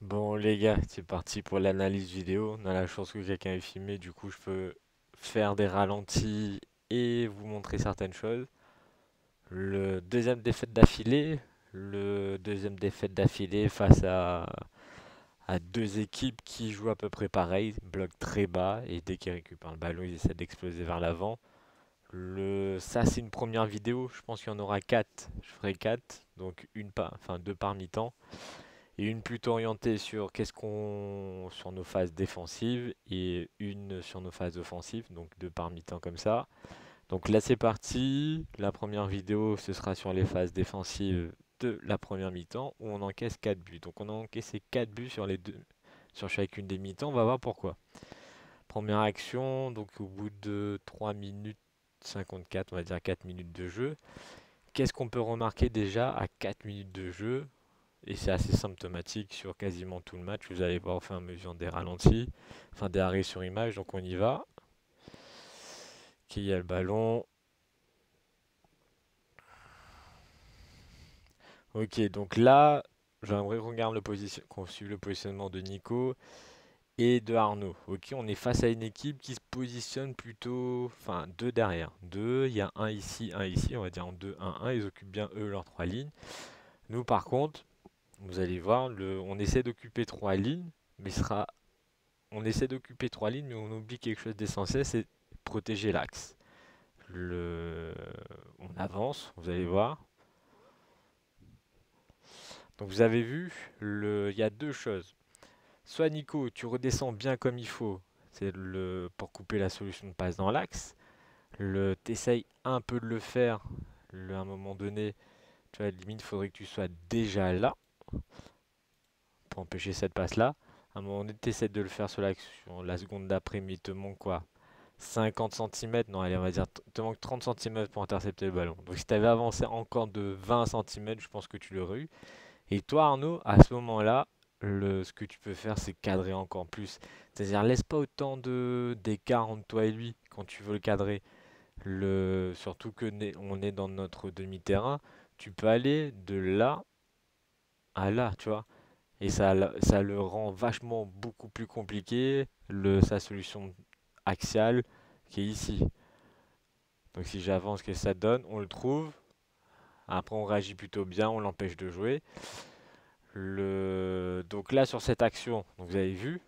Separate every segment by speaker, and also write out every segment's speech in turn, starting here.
Speaker 1: Bon les gars, c'est parti pour l'analyse vidéo. On a la chance que quelqu'un ait filmé, du coup je peux faire des ralentis et vous montrer certaines choses. Le deuxième défaite d'affilée, le deuxième défaite d'affilée face à deux équipes qui jouent à peu près pareil, bloc très bas et dès qu'ils récupèrent le ballon, ils essaient d'exploser vers l'avant. Ça c'est une première vidéo, je pense qu'il y en aura quatre. Je ferai quatre, donc deux par mi-temps. Et une plutôt orientée sur sur nos phases défensives et une sur nos phases offensives, donc deux par mi-temps comme ça. Donc là c'est parti. La première vidéo ce sera sur les phases défensives de la première mi-temps où on encaisse 4 buts. Donc on a encaissé 4 buts sur chacune des mi-temps. On va voir pourquoi. Première action, donc au bout de 3 minutes 54, on va dire 4 minutes de jeu. Qu'est-ce qu'on peut remarquer déjà à 4 minutes de jeu? Et c'est assez symptomatique sur quasiment tout le match. Vous allez voir au fur et à mesure des ralentis, enfin des arrêts sur image. Donc on y va. Qui a le ballon? Ok, donc là, j'aimerais qu'on suive le positionnement de Nico et de Arnaud. Ok, on est face à une équipe qui se positionne plutôt, enfin deux derrière. Deux, il y a un ici, un ici. On va dire en 2-1-1. Ils occupent bien eux leurs trois lignes. Nous, par contre, vous allez voir, on essaie d'occuper trois lignes, mais on essaie d'occuper trois lignes, mais on oublie quelque chose d'essentiel, c'est protéger l'axe. Le... On avance, vous allez voir. Donc vous avez vu, il y a deux choses. Soit Nico, tu redescends bien comme il faut, pour couper la solution de passe dans l'axe. T'essayes un peu de le faire, à un moment donné, tu vois, limite, il faudrait que tu sois déjà là pour empêcher cette passe-là. À un moment donné, tu essaies de le faire sur l'action. La seconde d'après, mais il te manque quoi? 50 centimètres, non, allez, on va dire, te manque 30 centimètres pour intercepter le ballon. Donc si tu avais avancé encore de 20 centimètres, je pense que tu l'aurais eu. Et toi, Arnaud, à ce moment-là, ce que tu peux faire, c'est cadrer encore plus. C'est-à-dire, laisse pas autant d'écart entre toi et lui quand tu veux le cadrer. Surtout on est dans notre demi-terrain, tu peux aller de là à là, tu vois. Et ça le rend vachement beaucoup plus compliqué, sa solution axiale qui est ici. Donc si j'avance, qu'est-ce que ça donne? On le trouve. Après, on réagit plutôt bien, on l'empêche de jouer. Donc là, sur cette action, donc vous avez vu,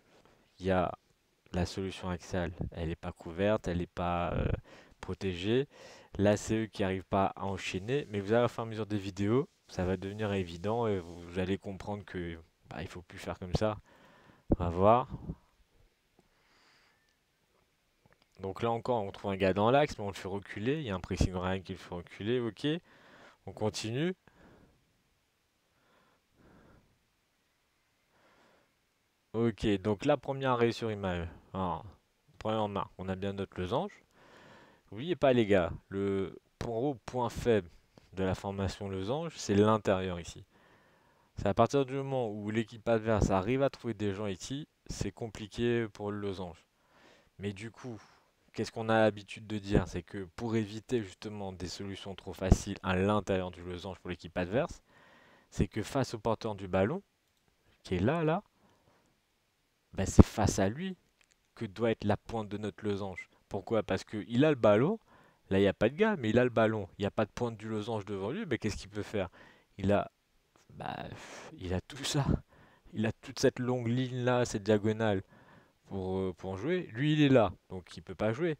Speaker 1: il y a la solution axiale. Elle n'est pas couverte, elle n'est pas protégée. Là, c'est eux qui n'arrivent pas à enchaîner. Mais vous allez au fur et à mesure des vidéos, ça va devenir évident et vous allez comprendre que il faut plus faire comme ça. On va voir. Donc là encore, on trouve un gars dans l'axe, mais on le fait reculer. Il y a un pressing Ryan qui le fait reculer. Ok, on continue. Ok, donc la première arrêt sur image. Alors, première remarque, on a bien notre losange. N'oubliez pas les gars, point faible de la formation losange, c'est l'intérieur ici. C'est à partir du moment où l'équipe adverse arrive à trouver des gens ici, c'est compliqué pour le losange. Mais du coup, qu'est-ce qu'on a l'habitude de dire? C'est que pour éviter justement des solutions trop faciles à l'intérieur du losange pour l'équipe adverse, c'est que face au porteur du ballon, qui est là, bah, c'est face à lui que doit être la pointe de notre losange. Pourquoi? Parce qu'il a le ballon, là il n'y a pas de gars, mais il a le ballon, il n'y a pas de pointe du losange devant lui, mais qu'est-ce qu'il peut faire? Il a, bah, il a tout ça, il a toute cette longue ligne là, cette diagonale pour jouer. Lui il est là, donc il peut pas jouer.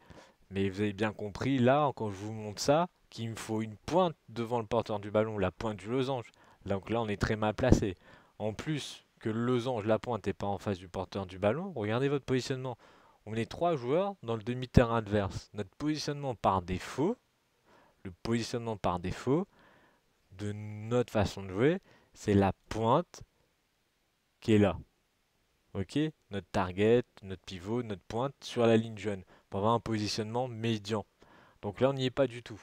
Speaker 1: Mais vous avez bien compris là, quand je vous montre ça, qu'il me faut une pointe devant le porteur du ballon, la pointe du losange. Donc là on est très mal placé. En plus que le losange, la pointe n'est pas en face du porteur du ballon, regardez votre positionnement. On est trois joueurs dans le demi-terrain adverse. Notre positionnement par défaut, le positionnement par défaut de notre façon de jouer, c'est la pointe qui est là. Ok? Notre target, notre pivot, notre pointe sur la ligne jaune pour avoir un positionnement médian. Donc là, on n'y est pas du tout.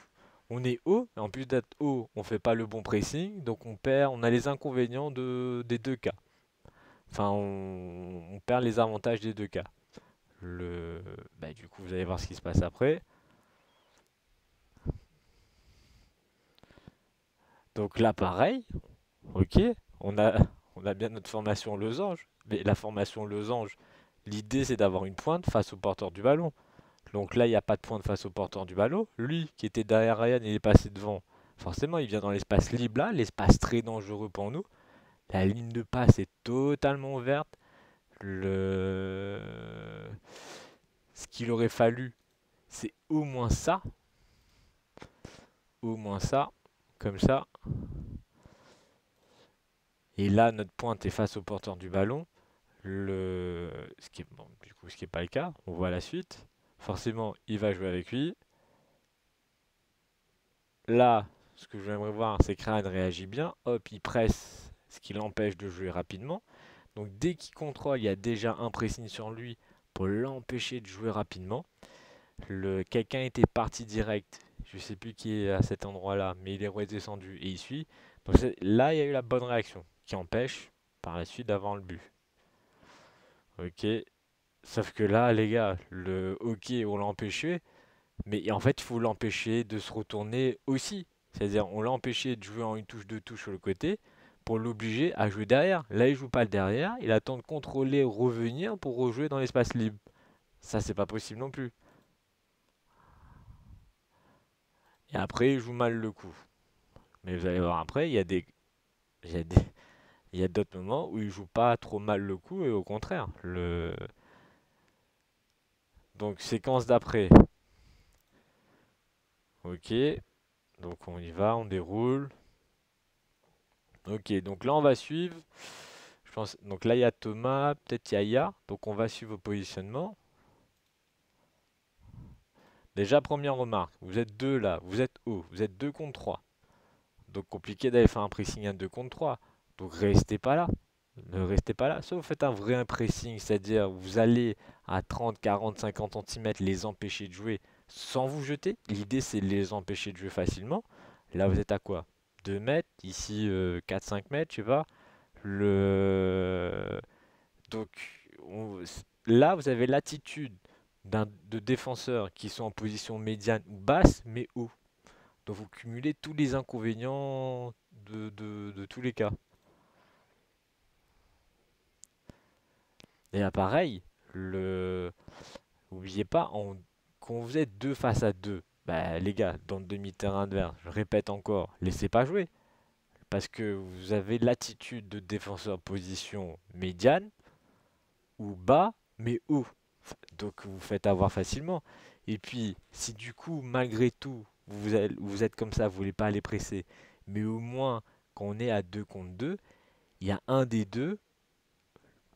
Speaker 1: On est haut, et en plus d'être haut, on fait pas le bon pressing, donc on a les inconvénients des deux cas. Enfin, on perd les avantages des deux cas. Du coup, vous allez voir ce qui se passe après. Donc là, pareil, ok, on a, On a bien notre formation losange. Mais la formation losange, l'idée c'est d'avoir une pointe face au porteur du ballon. Donc là, il n'y a pas de pointe face au porteur du ballon. Lui, qui était derrière Ryan, il est passé devant. Forcément, il vient dans l'espace libre là, l'espace très dangereux pour nous. La ligne de passe est totalement ouverte. Le... Ce qu'il aurait fallu, c'est au moins ça, comme ça. Et là, notre pointe est face au porteur du ballon. Ce qui est, bon, du coup, ce qui n'est pas le cas. On voit la suite. Forcément, il va jouer avec lui. Là, ce que j'aimerais voir, c'est que Ryan réagit bien. Hop, il presse, ce qui l'empêche de jouer rapidement. Donc dès qu'il contrôle, il y a déjà un pressing sur lui pour l'empêcher de jouer rapidement. Quelqu'un était parti direct. Je ne sais plus qui est à cet endroit-là, mais il est redescendu et il suit. Donc là, il y a eu la bonne réaction qui empêche par la suite d'avoir le but. Ok. Sauf que là, les gars, le hockey, on l'a empêché. Mais en fait, il faut l'empêcher de se retourner aussi. C'est-à-dire, on l'a empêché de jouer en une touche, deux touches sur le côté pour l'obliger à jouer derrière. Là, il joue pas le derrière. Il attend de contrôler, revenir pour rejouer dans l'espace libre. Ça, c'est pas possible non plus. Et après, il joue mal le coup. Mais vous allez voir après, il y a des, il y a d'autres moments où il joue pas trop mal le coup et au contraire. Donc, séquence d'après. Ok. Donc, on y va, on déroule. Ok, donc là, on va suivre. Je pense, donc là, il y a Thomas, peut-être Yaya. Donc, on va suivre au positionnement. Déjà, première remarque. Vous êtes deux là. Vous êtes haut. Vous êtes 2 contre 3. Donc, compliqué d'aller faire un pressing à 2 contre 3. Donc, restez pas là. Ne restez pas là. Soit vous faites un vrai pressing, c'est-à-dire vous allez à 30, 40, 50 cm les empêcher de jouer sans vous jeter. L'idée, c'est de les empêcher de jouer facilement. Là, vous êtes à quoi? 2 mètres. Ici, 4-5 mètres, je sais pas. Le... Donc là, vous avez l'attitude de défenseurs qui sont en position médiane ou basse, mais haut. Donc vous cumulez tous les inconvénients de tous les cas. Et là, pareil, n'oubliez pas, quand vous êtes deux face à deux, bah, les gars, dans le demi-terrain adverse, je répète encore, laissez pas jouer. Parce que vous avez l'attitude de défenseur position médiane ou bas, mais haut. Donc vous faites avoir facilement. Et puis, si du coup, malgré tout, vous êtes comme ça, vous voulez pas aller presser, mais au moins, quand on est à 2 contre 2, il y a un des deux,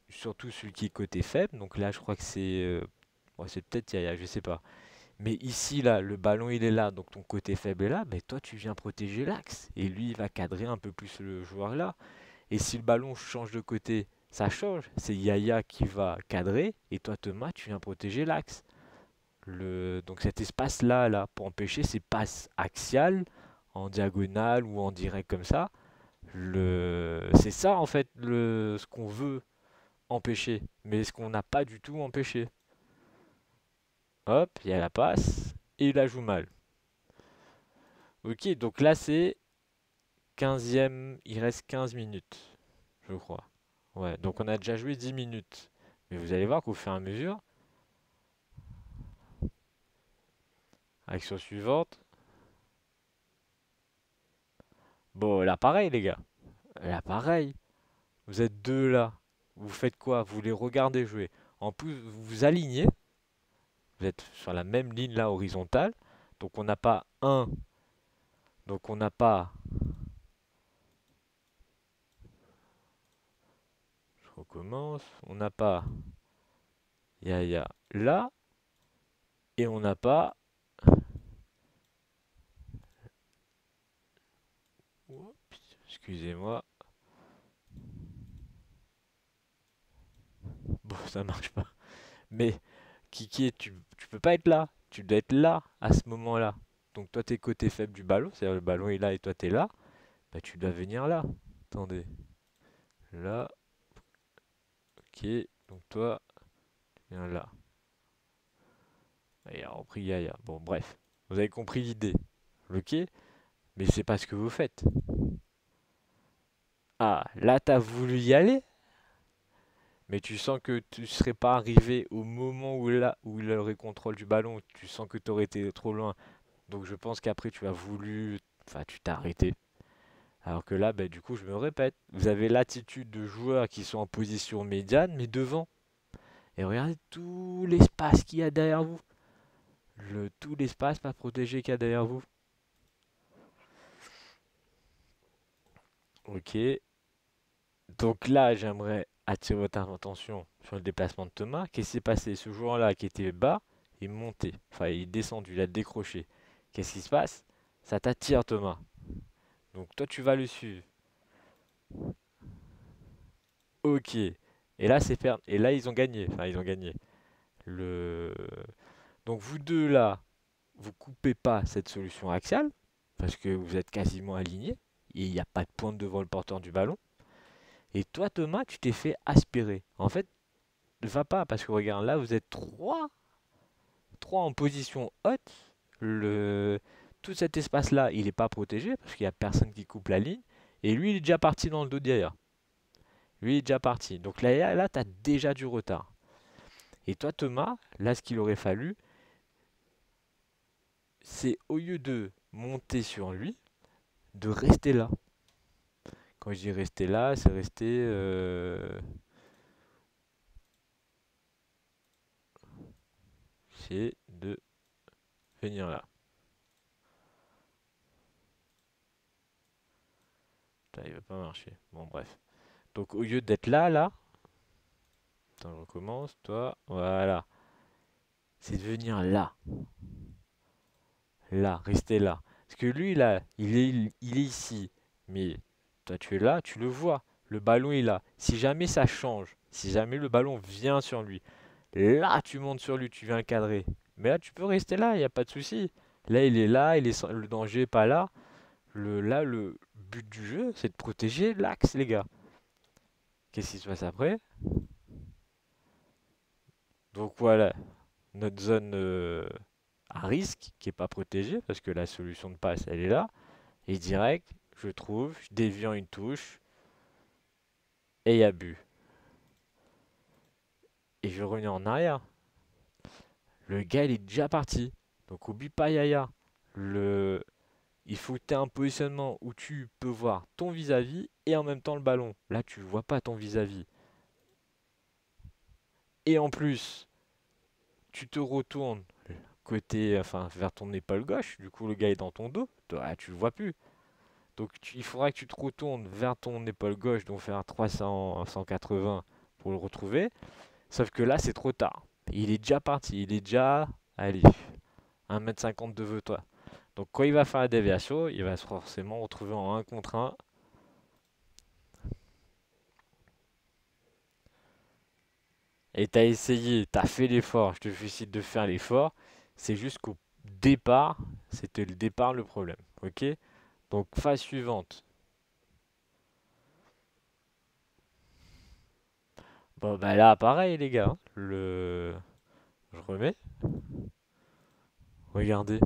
Speaker 1: surtout celui qui est côté faible, donc là je crois que ouais, c'est peut-être Yaya, je sais pas. Mais ici, là, le ballon il est là, donc ton côté faible est là, mais toi tu viens protéger l'axe. Et lui il va cadrer un peu plus le joueur là. Et si le ballon change de côté, ça change. C'est Yaya qui va cadrer, et toi Thomas, tu viens protéger l'axe. Donc cet espace-là, là, pour empêcher ces passes axiales, en diagonale ou en direct comme ça, c'est ça en fait ce qu'on veut empêcher, mais ce qu'on n'a pas du tout empêché. Hop, il y a la passe, et il la joue mal. Ok, donc là c'est 15e, il reste 15 minutes, je crois. Ouais, donc on a déjà joué 10 minutes. Mais vous allez voir qu'au fur et à mesure, action suivante. Bon, là pareil les gars. Là pareil. Vous êtes deux là. Vous faites quoi? Vous les regardez jouer. En plus, vous vous alignez. Vous êtes sur la même ligne là horizontale. Donc on n'a pas un. Donc on n'a pas. Je recommence. On n'a pas. Yaya là. Et on n'a pas. Oups, excusez-moi. Bon, ça marche pas. Mais Kiki, tu peux pas être là. Tu dois être là à ce moment-là. Donc toi, t'es côté faible du ballon. C'est-à-dire le ballon est là et toi, t'es là. Bah, tu dois venir là. Attendez. Là. Ok. Donc toi, tu viens là. Et a repris Yaya. Bon, bref. Vous avez compris l'idée. Ok? Mais c'est pas ce que vous faites. Ah, là, t'as voulu y aller, mais tu sens que tu serais pas arrivé au moment où là, où il aurait contrôle du ballon. Tu sens que tu aurais été trop loin. Donc je pense qu'après, tu as voulu, enfin, tu t'es arrêté. Alors que là, bah, du coup, je me répète, vous avez l'attitude de joueurs qui sont en position médiane, mais devant. Et regardez tout l'espace qu'il y a derrière vous. Tout l'espace pas protégé qu'il y a derrière vous. Ok. Donc là, j'aimerais attirer votre attention sur le déplacement de Thomas. Qu'est-ce qui s'est passé? Ce joueur-là qui était bas, il est monté. Enfin, il est descendu, il a décroché. Qu'est-ce qui se passe? Ça t'attire, Thomas. Donc toi, tu vas le suivre. Ok. Et là, Et là, ils ont gagné. Enfin, ils ont gagné. Le... Donc vous deux là, vous coupez pas cette solution axiale parce que vous êtes quasiment alignés et il n'y a pas de pointe devant le porteur du ballon. Et toi, Thomas, tu t'es fait aspirer. En fait, ne va pas parce que regarde, là, vous êtes trois en position haute. Le... Tout cet espace-là, il n'est pas protégé parce qu'il n'y a personne qui coupe la ligne. Et lui, il est déjà parti dans le dos derrière. Lui, il est déjà parti. Donc là tu as déjà du retard. Et toi, Thomas, là, ce qu'il aurait fallu, c'est au lieu de monter sur lui, de rester là. Quand je dis rester là, c'est c'est de venir là. Putain, il va pas marcher. Bon, bref. Donc, au lieu d'être là, attends, je recommence. Toi, voilà. C'est de venir là. Là, rester là. Parce que lui, là, il est ici. Mais toi, tu es là, tu le vois. Le ballon est là. Si jamais ça change, si jamais le ballon vient sur lui, là, tu montes sur lui, tu viens le cadrer. Mais là, tu peux rester là, il n'y a pas de souci. Là, il est là, le danger n'est pas là. Là, le but du jeu, c'est de protéger l'axe, les gars. Qu'est-ce qui se passe après? Donc voilà, notre zone à risque qui n'est pas protégée, parce que la solution de passe, elle est là. Et direct, je trouve, je déviant une touche, et il y a but. Et je reviens en arrière. Le gars, il est déjà parti. Donc oublie pas Yaya. Le... Il faut que tu aies un positionnement où tu peux voir ton vis-à-vis et en même temps le ballon. Là, tu ne vois pas ton vis-à-vis. Et en plus, tu te retournes côté, enfin, vers ton épaule gauche. Du coup, le gars est dans ton dos. Toi, tu le vois plus. Donc, il faudra que tu te retournes vers ton épaule gauche, donc faire 300, 180 pour le retrouver. Sauf que là, c'est trop tard. Il est déjà parti. Il est déjà, allez, 1,50 m de toi. Donc, quand il va faire la déviation, il va forcément retrouver en 1 contre 1. Et t'as essayé, t'as fait l'effort. Je te félicite de faire l'effort. C'est juste qu'au départ, c'était le départ le problème. Ok? Donc, phase suivante. Bon, bah là, pareil, les gars, hein. Je remets. Regardez.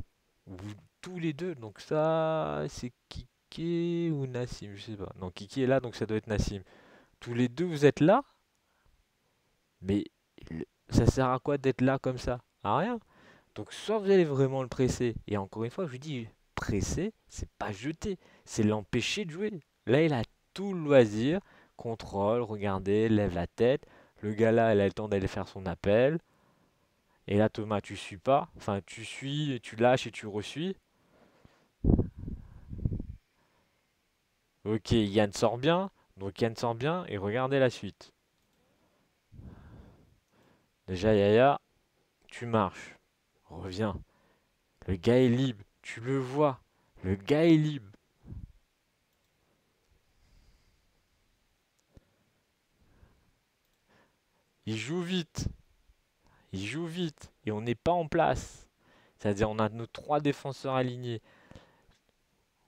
Speaker 1: Tous les deux. Donc, ça, c'est Kiki ou Nassim. Je sais pas. Non, Kiki est là, donc ça doit être Nassim. Tous les deux, vous êtes là. Mais ça sert à quoi d'être là comme ça? À rien. Donc, soit vous allez vraiment le presser. Et encore une fois, je vous dis, presser, c'est pas jeter. C'est l'empêcher de jouer. Là, il a tout le loisir. Contrôle, regardez, lève la tête. Le gars là, il a le temps d'aller faire son appel. Et là, Thomas, tu suis pas. Enfin, tu suis, tu lâches et tu resuis. Ok, Yann sort bien. Donc Yann sort bien et regardez la suite. Déjà, Yaya, tu marches. Reviens. Le gars est libre. Tu le vois. Le gars est libre. Il joue vite. Il joue vite. Et on n'est pas en place. C'est-à-dire, on a nos trois défenseurs alignés.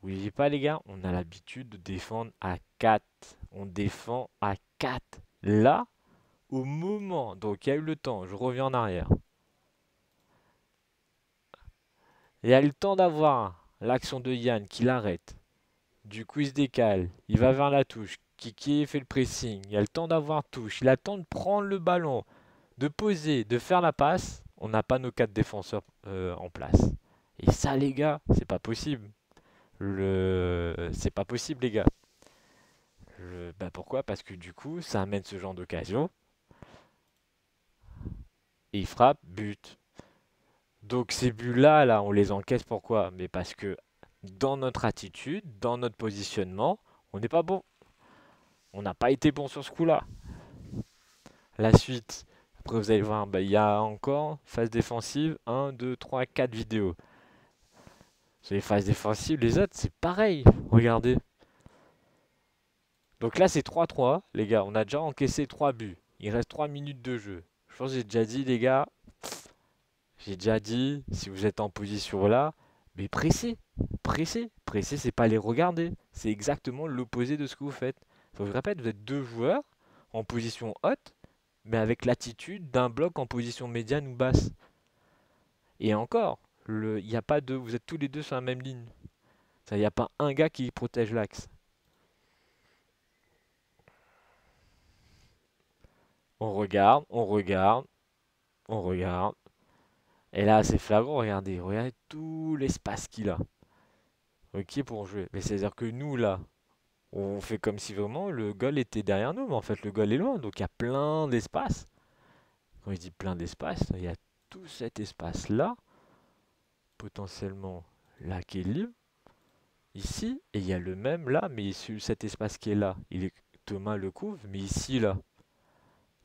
Speaker 1: N'oubliez pas, les gars, on a l'habitude de défendre à 4. On défend à 4. Là, au moment, donc il y a eu le temps, je reviens en arrière. Il a eu le temps d'avoir l'action de Yann qui l'arrête. Du coup, il se décale. Il va vers la touche. Kiki fait le pressing, il a le temps d'avoir touche, il a le temps de prendre le ballon, de poser, de faire la passe. On n'a pas nos 4 défenseurs en place. Et ça, les gars, c'est pas possible. C'est pas possible, les gars. Bah pourquoi? Parce que du coup, ça amène ce genre d'occasion. Et il frappe, but. Donc ces buts-là, là, on les encaisse pourquoi? Mais parce que dans notre attitude, dans notre positionnement, on n'est pas bon. On n'a pas été bon sur ce coup-là. La suite, après vous allez voir, bah, il y a encore phase défensive, 1, 2, 3, 4 vidéos. Sur les phases défensives, les autres, c'est pareil. Regardez. Donc là, c'est 3-3, les gars. On a déjà encaissé 3 buts. Il reste 3 minutes de jeu. Je pense que j'ai déjà dit, les gars, j'ai déjà dit, si vous êtes en position là, mais pressez, pressez, pressez, c'est pas les regarder. C'est exactement l'opposé de ce que vous faites. Je vous répète, vous êtes 2 joueurs en position haute, mais avec l'attitude d'un bloc en position médiane ou basse. Et encore, il n'y a pas de, vous êtes tous les deux sur la même ligne. Il n'y a pas un gars qui protège l'axe. On regarde, on regarde, on regarde. Et là, c'est flagrant, regardez, regardez tout l'espace qu'il a. Ok, pour jouer. Mais c'est-à-dire que nous, là, on fait comme si vraiment le goal était derrière nous, mais en fait, le goal est loin. Donc, il y a plein d'espace. Quand je dis plein d'espace, il y a tout cet espace-là, potentiellement là, qui est libre, ici, et il y a le même là, mais cet espace qui est là, Thomas le couvre, mais ici, là,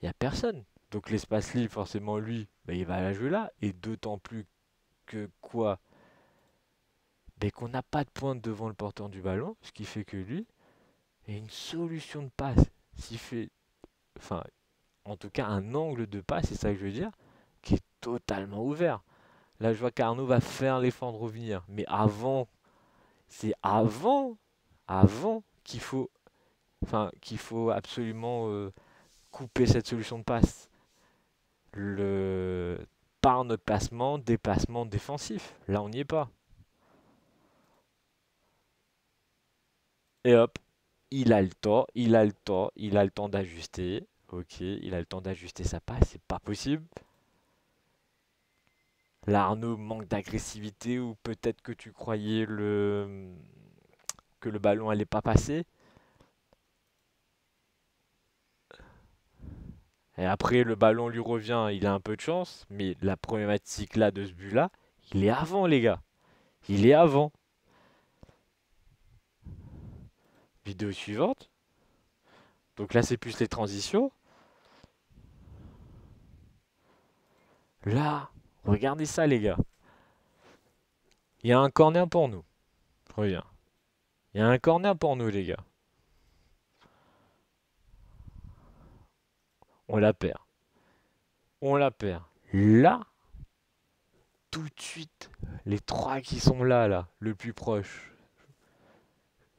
Speaker 1: il n'y a personne. Donc, l'espace libre, forcément, lui, bah, il va la jouer là, et d'autant plus que quoi? Ben, qu'on n'a pas de pointe devant le porteur du ballon, ce qui fait que lui a une solution de passe. S'il fait, enfin, en tout cas, un angle de passe, c'est ça que je veux dire, qui est totalement ouvert. Là, je vois qu'Arnaud va faire l'effort de revenir. Mais avant, c'est avant qu'il faut absolument couper cette solution de passe. Le, par notre placement, déplacement défensif. Là, on n'y est pas. Et hop, il a le temps, il a le temps, il a le temps d'ajuster. Ok, il a le temps d'ajuster sa passe, c'est pas possible. Là, Arnaud manque d'agressivité ou peut-être que tu croyais que le ballon allait pas passer. Et après, le ballon lui revient, il a un peu de chance, mais la problématique là de ce but-là, il est avant, les gars. Il est avant. Vidéo suivante. Donc là, c'est plus les transitions. Là, regardez ça, les gars. Il y a un corner pour nous. Reviens. Il y a un corner pour nous, les gars. On la perd. On la perd. Là, tout de suite, les 3 qui sont là, là, le plus proche,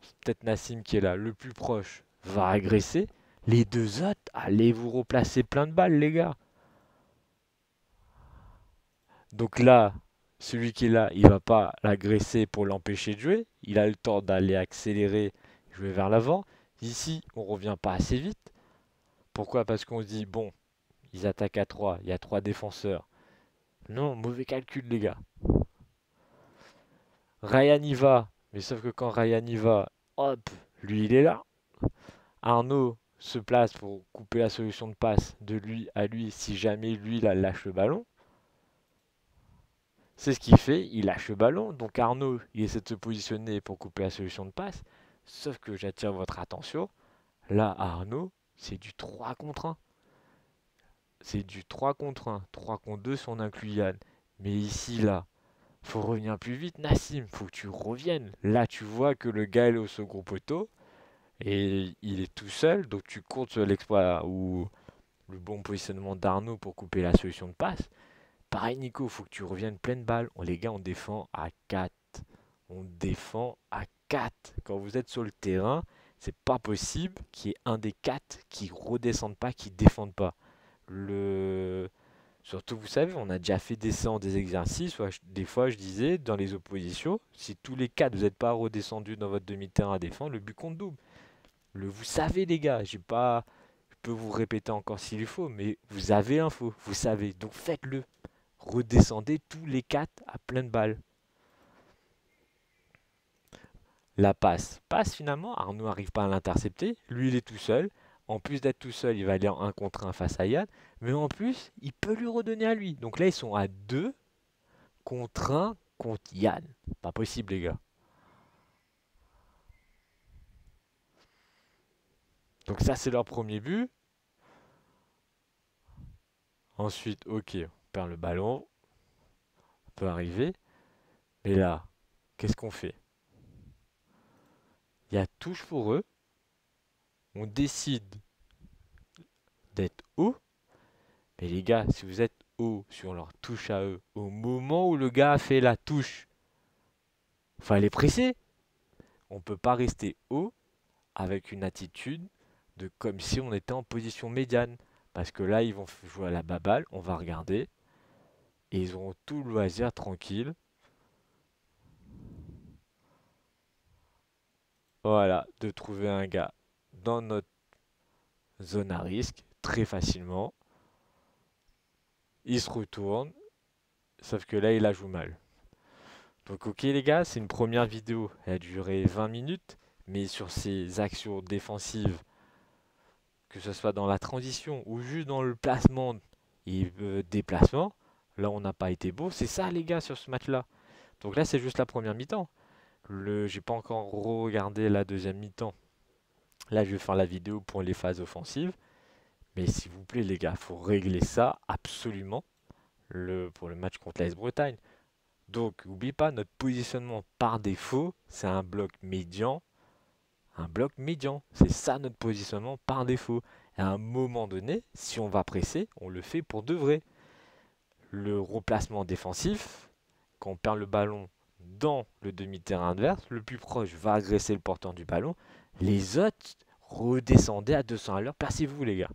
Speaker 1: c'est peut-être Nassim qui est là, le plus proche, va agresser. Les 2 autres, allez vous replacer plein de balles, les gars. Donc là, celui qui est là, il va pas l'agresser pour l'empêcher de jouer. Il a le temps d'aller accélérer, jouer vers l'avant. Ici, on revient pas assez vite. Pourquoi? Parce qu'on se dit, bon, ils attaquent à 3, il y a 3 défenseurs. Non, mauvais calcul, les gars. Ryan y va, mais sauf que quand Ryan y va, hop, lui il est là. Arnaud se place pour couper la solution de passe de lui à lui si jamais lui là, lâche le ballon. C'est ce qu'il fait, il lâche le ballon. Donc Arnaud, il essaie de se positionner pour couper la solution de passe. Sauf que j'attire votre attention, là Arnaud, c'est du 3 contre 1. C'est du 3 contre 1, 3 contre 2 si on inclut Yann. Mais ici, là, faut revenir plus vite, Nassim, faut que tu reviennes. Là, tu vois que le gars est au second poteau et il est tout seul, donc tu comptes sur l'exploit ou le bon positionnement d'Arnaud pour couper la solution de passe. Pareil, Nico, faut que tu reviennes pleine balle. Les gars, on défend à 4. On défend à 4. Quand vous êtes sur le terrain, c'est pas possible qu'il y ait un des 4 qui redescende pas, qui défende pas. Le... Surtout, vous savez, on a déjà fait des séances, des exercices. Des fois, je disais, dans les oppositions, si tous les 4 vous n'êtes pas redescendus dans votre demi-terrain à défendre, le but compte double. Vous savez les gars, j'ai pas, je peux vous répéter encore s'il faut, mais vous avez l'info, vous savez, donc faites-le. Redescendez tous les 4 à pleine balle. La passe. Passe finalement, Arnaud n'arrive pas à l'intercepter. Lui, il est tout seul. En plus d'être tout seul, il va aller en 1 contre 1 face à Yann. Mais en plus, il peut lui redonner à lui. Donc là, ils sont à 2 contre 1 contre Yann. Pas possible, les gars. Donc ça, c'est leur premier but. Ensuite, ok, on perd le ballon. On peut arriver. Mais là, qu'est-ce qu'on fait? Il y a touche pour eux. On décide d'être haut. Mais les gars, si vous êtes haut sur leur touche à eux, au moment où le gars a fait la touche, fallait presser. On ne peut pas rester haut avec une attitude de comme si on était en position médiane. Parce que là, ils vont jouer à la baballe, on va regarder. Et ils auront tout le loisir tranquille. Voilà, de trouver un gars dans notre zone à risque très facilement. Il se retourne, sauf que là, il la joue mal. Donc ok les gars, c'est une première vidéo. Elle a duré 20 minutes, mais sur ces actions défensives, que ce soit dans la transition ou juste dans le placement et déplacement, là on n'a pas été beau. C'est ça les gars sur ce match-là. Donc là c'est juste la première mi-temps. J'ai pas encore regardé la deuxième mi-temps. Là je vais faire la vidéo pour les phases offensives. Mais s'il vous plaît les gars, faut régler ça absolument pour le match contre l'AS Bretagne. Donc, n'oubliez pas, notre positionnement par défaut, c'est un bloc médian. Un bloc médian, c'est ça notre positionnement par défaut. Et à un moment donné, si on va presser, on le fait pour de vrai. Le replacement défensif, quand on perd le ballon dans le demi-terrain adverse, le plus proche va agresser le porteur du ballon. Les autres, redescendez à 200 à l'heure, placez-vous les gars.